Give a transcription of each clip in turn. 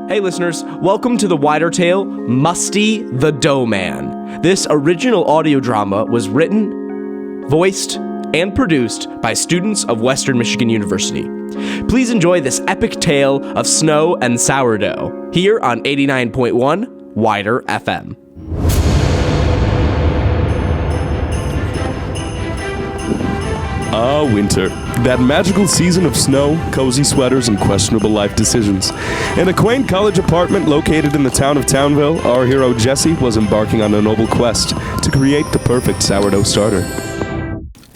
Hey listeners, welcome to the WIDR Tale, Musty The Doughman. This original audio drama was written, voiced, and produced by students of Western Michigan University. Please enjoy this epic tale of snow and sourdough here on 89.1 WIDR FM. Winter. That magical season of snow, cozy sweaters, and questionable life decisions. In a quaint college apartment located in the town of Townville, our hero Jessie was embarking on a noble quest to create the perfect sourdough starter.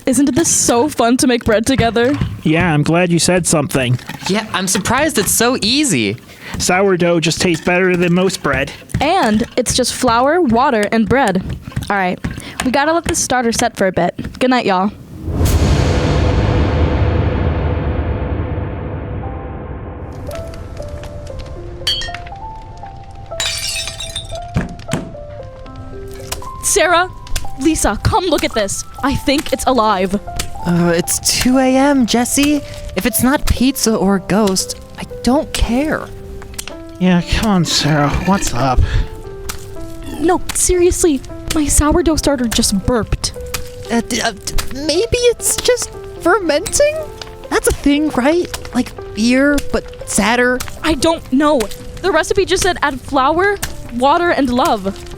Isn't this so fun to make bread together? Yeah, I'm glad you said something. Yeah, I'm surprised it's so easy. Sourdough just tastes better than most bread. And it's just flour, water, and bread. All right, we gotta let this starter set for a bit. Good night, y'all. Sarah, Lisa, come look at this. I think it's alive. It's 2 a.m., Jessie. If it's not pizza or a ghost, I don't care. Yeah, come on, Sarah. What's up? No, seriously, my sourdough starter just burped. Maybe it's just fermenting? That's a thing, right? Like beer, but sadder? I don't know. The recipe just said add flour, water, and love.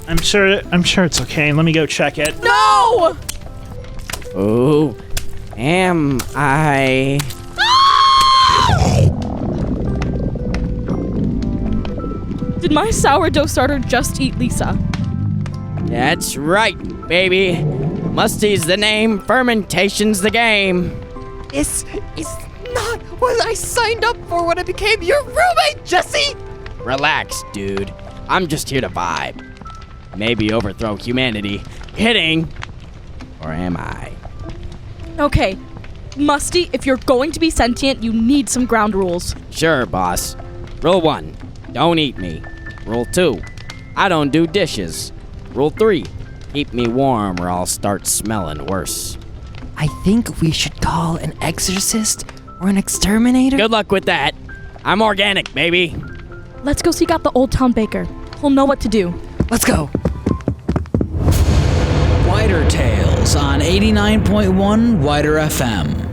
I'm sure it's okay. Let me go check it. No! Oh, am I? Did my sourdough starter just eat Lisa? That's right, baby. Musty's the name, fermentation's the game. It's not what I signed up for when I became your roommate, Jessie! Relax, dude. I'm just here to vibe. Maybe overthrow humanity. Kidding. Or am I? Okay, Musty, if you're going to be sentient, you need some ground rules. Sure, boss. Rule 1, don't eat me. Rule 2, I don't do dishes. Rule 3, keep me warm or I'll start smelling worse. I think we should call an exorcist or an exterminator. Good luck with that. I'm organic, baby. Let's go seek out the Old Town Baker. He'll know what to do. Let's go. WIDR Tales on 89.1 WIDR FM.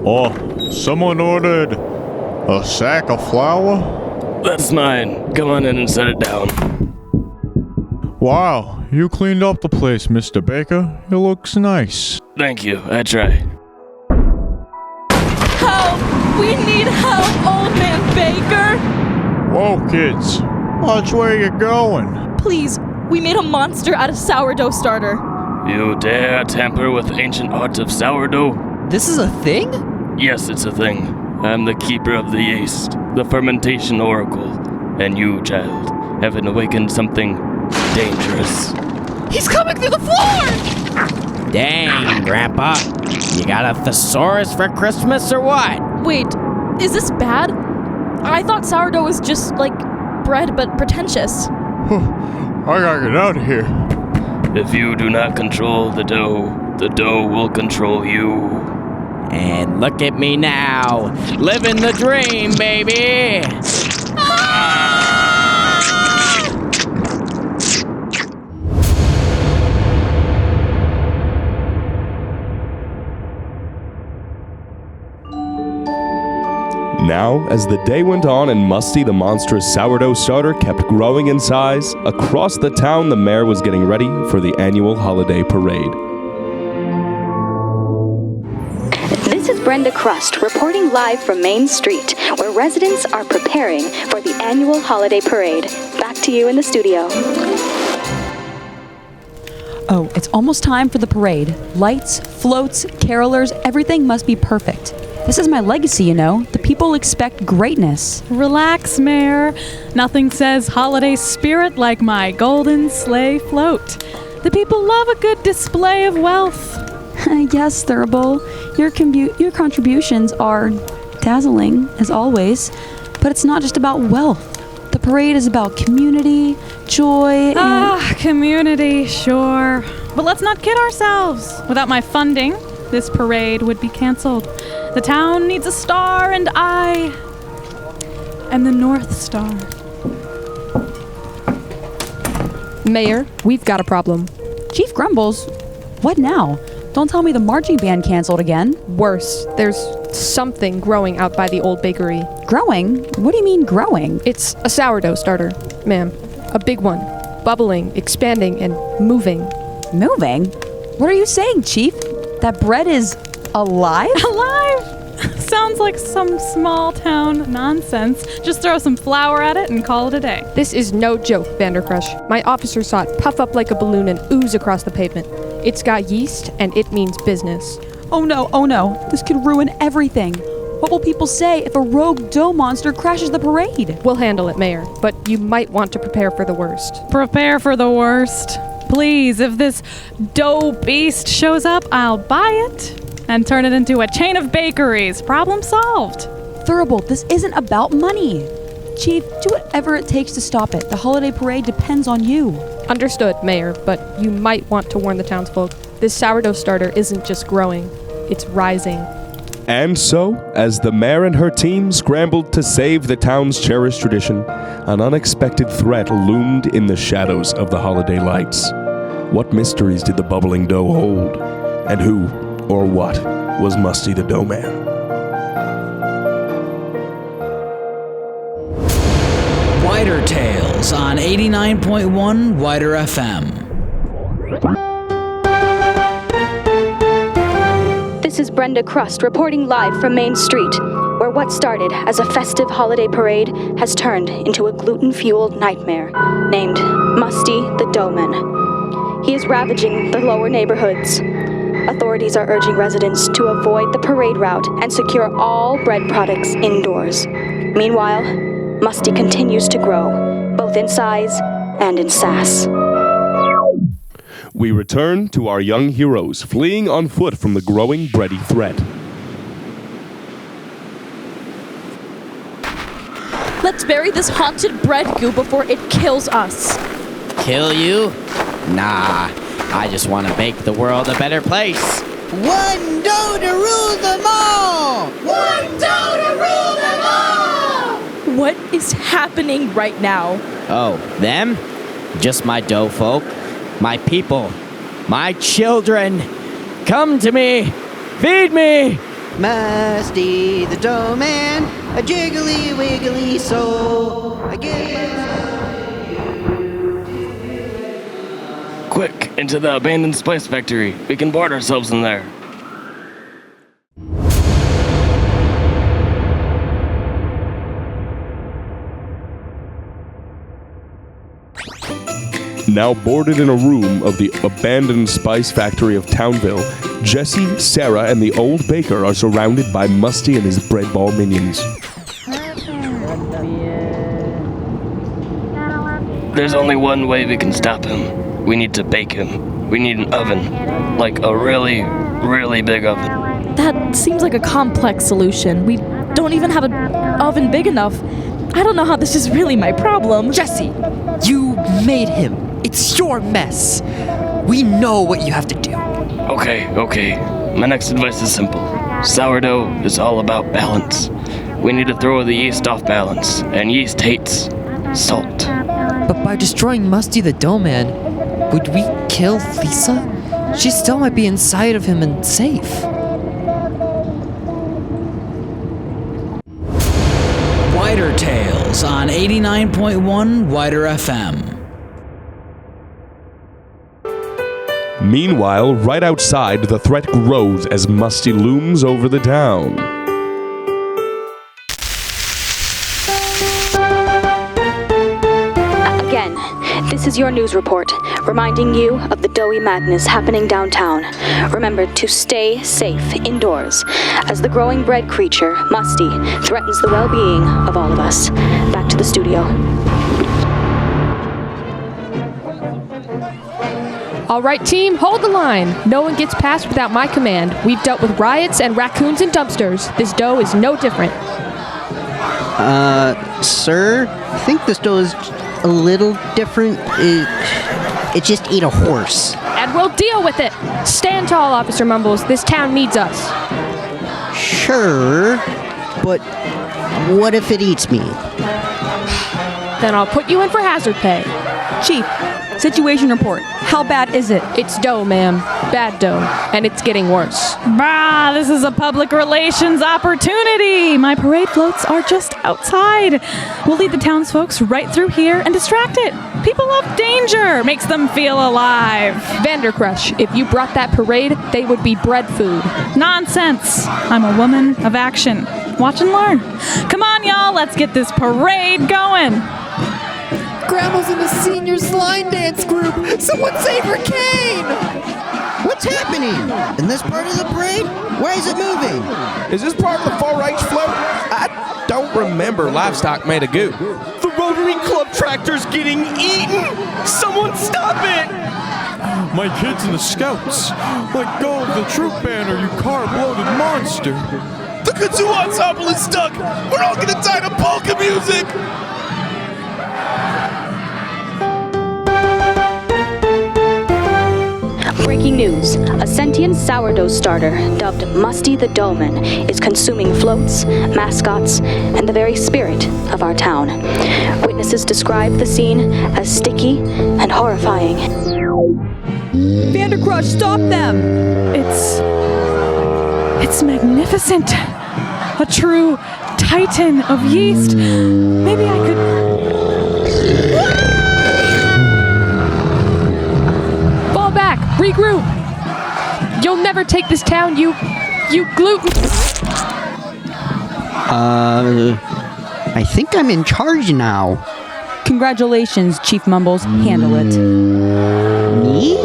Oh, someone ordered a sack of flour? That's mine. Come on in and set it down. Wow, you cleaned up the place, Mr. Baker. It looks nice. Thank you. I try. Help! We need help, Old Man Baker! Whoa, kids. Watch where you're going. Please, we made a monster out of sourdough starter. You dare tamper with ancient arts of sourdough? This is a thing? Yes, it's a thing. I'm the keeper of the yeast, the fermentation oracle, and you, child, haven't awakened something dangerous. He's coming through the floor! Dang, Grandpa. You got a thesaurus for Christmas or what? Wait, is this bad? I thought sourdough was just, like, bread but pretentious. I gotta get out of here. If you do not control the dough will control you. And look at me now, living the dream, baby! Now, as the day went on and Musty the monstrous sourdough starter kept growing in size, across the town the mayor was getting ready for the annual holiday parade. This is Brenda Crust reporting live from Main Street, where residents are preparing for the annual holiday parade. Back to you in the studio. Oh, it's almost time for the parade. Lights, floats, carolers, everything must be perfect. This is my legacy, you know. The people expect greatness. Relax, Mayor. Nothing says holiday spirit like my golden sleigh float. The people love a good display of wealth. Yes, Thurble. Your contributions are dazzling, as always. But it's not just about wealth. The parade is about community, joy, and... Community, sure. But let's not kid ourselves. Without my funding, this parade would be canceled. The town needs a star, and I am the North Star. Mayor, we've got a problem. Chief Grumbles? What now? Don't tell me the marching band canceled again. Worse, there's something growing out by the old bakery. Growing? What do you mean growing? It's a sourdough starter, ma'am. A big one. Bubbling, expanding, and moving. Moving? What are you saying, Chief? That bread is alive? Alive? Sounds like some small town nonsense. Just throw some flour at it and call it a day. This is no joke, Vanderkrush. My officer saw it puff up like a balloon and ooze across the pavement. It's got yeast, and it means business. Oh no. This could ruin everything. What will people say if a rogue dough monster crashes the parade? We'll handle it, Mayor, but you might want to prepare for the worst. Prepare for the worst. Please, if this dough beast shows up, I'll buy it and turn it into a chain of bakeries. Problem solved. Thurble, this isn't about money. Chief, do whatever it takes to stop it. The holiday parade depends on you. Understood, Mayor, but you might want to warn the townsfolk. This sourdough starter isn't just growing, it's rising. And so, as the mayor and her team scrambled to save the town's cherished tradition, an unexpected threat loomed in the shadows of the holiday lights. What mysteries did the bubbling dough hold? And who, or what, was Musty the Doughman? WIDR Tales on 89.1 WIDR FM. This is Brenda Crust reporting live from Main Street, where what started as a festive holiday parade has turned into a gluten-fueled nightmare named Musty the Doughman. He is ravaging the lower neighborhoods. Authorities are urging residents to avoid the parade route and secure all bread products indoors. Meanwhile, Musty continues to grow, both in size and in sass. We return to our young heroes fleeing on foot from the growing bready threat. Let's bury this haunted bread goo before it kills us. Kill you? Nah, I just want to make the world a better place. One dough to rule them all! One dough to rule them all! What is happening right now? Oh, them? Just my dough folk. My people. My children. Come to me. Feed me. Musty the Doughman, a jiggly wiggly soul. I Quick, into the abandoned spice factory. We can board ourselves in there. Now boarded in a room of the abandoned spice factory of Townville, Jessie, Sarah, and the old baker are surrounded by Musty and his breadball minions. There's only one way we can stop him. We need to bake him. We need an oven. Like a really, really big oven. That seems like a complex solution. We don't even have an oven big enough. I don't know how this is really my problem. Jessie, you made him. It's your mess. We know what you have to do. Okay. My next advice is simple. Sourdough is all about balance. We need to throw the yeast off balance, and yeast hates salt. But by destroying Musty the Doughman, would we kill Lisa? She still might be inside of him and safe. WIDR Tales on 89.1 WIDR FM. Meanwhile, right outside, the threat grows as Musty looms over the town. Again, this is your news report, reminding you of the doughy madness happening downtown. Remember to stay safe indoors, as the growing bread creature, Musty, threatens the well-being of all of us. Back to the studio. All right, team, hold the line. No one gets past without my command. We've dealt with riots and raccoons and dumpsters. This dough is no different. Sir, I think this dough is a little different. It just ate a horse. And we'll deal with it. Stand tall, Officer Mumbles. This town needs us. Sure, but what if it eats me? Then I'll put you in for hazard pay. Chief, situation report. How bad is it? It's dough, ma'am. Bad dough. And it's getting worse. Brah, this is a public relations opportunity. My parade floats are just outside. We'll lead the townsfolk right through here and distract it. People love danger. Makes them feel alive. Vanderkrush, if you brought that parade, they would be bread food. Nonsense. I'm a woman of action. Watch and learn. Come on, y'all. Let's get this parade going. Grandma's in the seniors line dance group. Someone save her cane! What's happening? In this part of the parade? Why is it moving? Is this part of the 4-H float? I don't remember livestock made of goo. The Rotary Club tractor's getting eaten! Someone stop it! My kids and the scouts. Let go of the troop banner, you car-bloated monster. The kazoo ensemble is stuck! We're all gonna die to polka music! Breaking news. A sentient sourdough starter, dubbed Musty The Doughman, is consuming floats, mascots, and the very spirit of our town. Witnesses describe the scene as sticky and horrifying. Vanderkrush, stop them! It's magnificent. A true titan of yeast. Maybe I could... Regroup! You'll never take this town, you gluten... I think I'm in charge now. Congratulations, Chief Mumbles. Handle it. Me?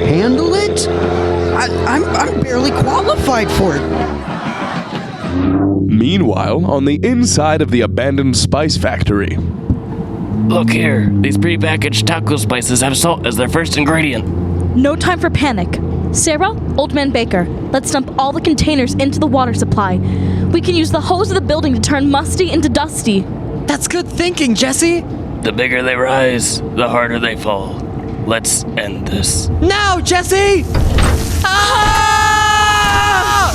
Handle it? I'm barely qualified for it. Meanwhile, on the inside of the abandoned spice factory. Look here, these prepackaged taco spices have salt as their first ingredient. No time for panic. Sarah, Old Man Baker, let's dump all the containers into the water supply. We can use the hose of the building to turn Musty into Dusty. That's good thinking, Jessie. The bigger they rise, the harder they fall. Let's end this. Now, Jessie! Ah!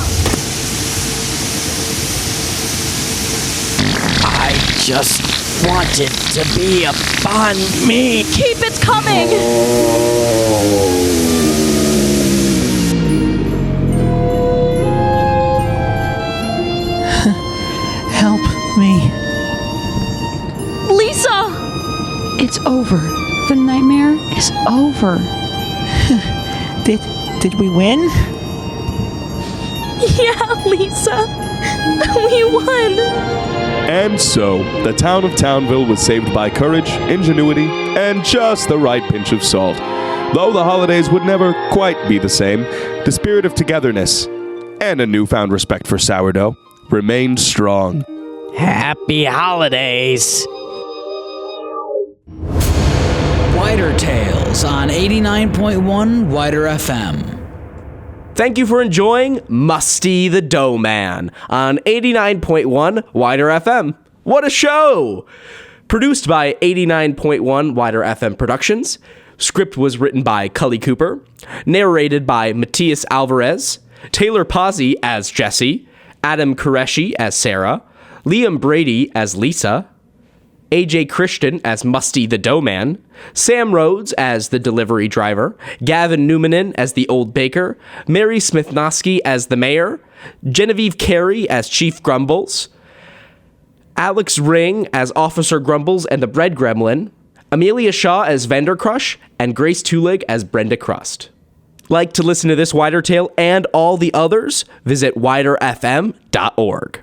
I just wanted to be upon me. Keep it coming! Help me. Lisa! It's over. The nightmare is over. Did we win? Yeah, Lisa. We won. And so, the town of Townville was saved by courage, ingenuity, and just the right pinch of salt. Though the holidays would never quite be the same, the spirit of togetherness and a newfound respect for sourdough remained strong. Happy holidays! WIDR Tales on 89.1 WIDR FM. Thank you for enjoying Musty the Doughman on 89.1 WIDR FM. What a show! Produced by 89.1 WIDR FM Productions. Script was written by Cully Cooper. Narrated by Matias Alverez. Taylor Pozzi as Jessie. Adam Qureshi as Sarah. Liam Brady as Lisa. AJ Christian as Musty the Doughman, Sam Rhoads as the delivery driver, Gaven Numinen as the old baker, Mary Smithnosky as the mayor, Genivieve Carey as Chief Grumbles, Alex Ring as Officer Grumbles and the Bread Gremlin, Emelia Shaw as Vanderkrush, and Grace Toolig as Brenda Crust. Like to listen to this WIDR Tale and all the others? Visit widrfm.org.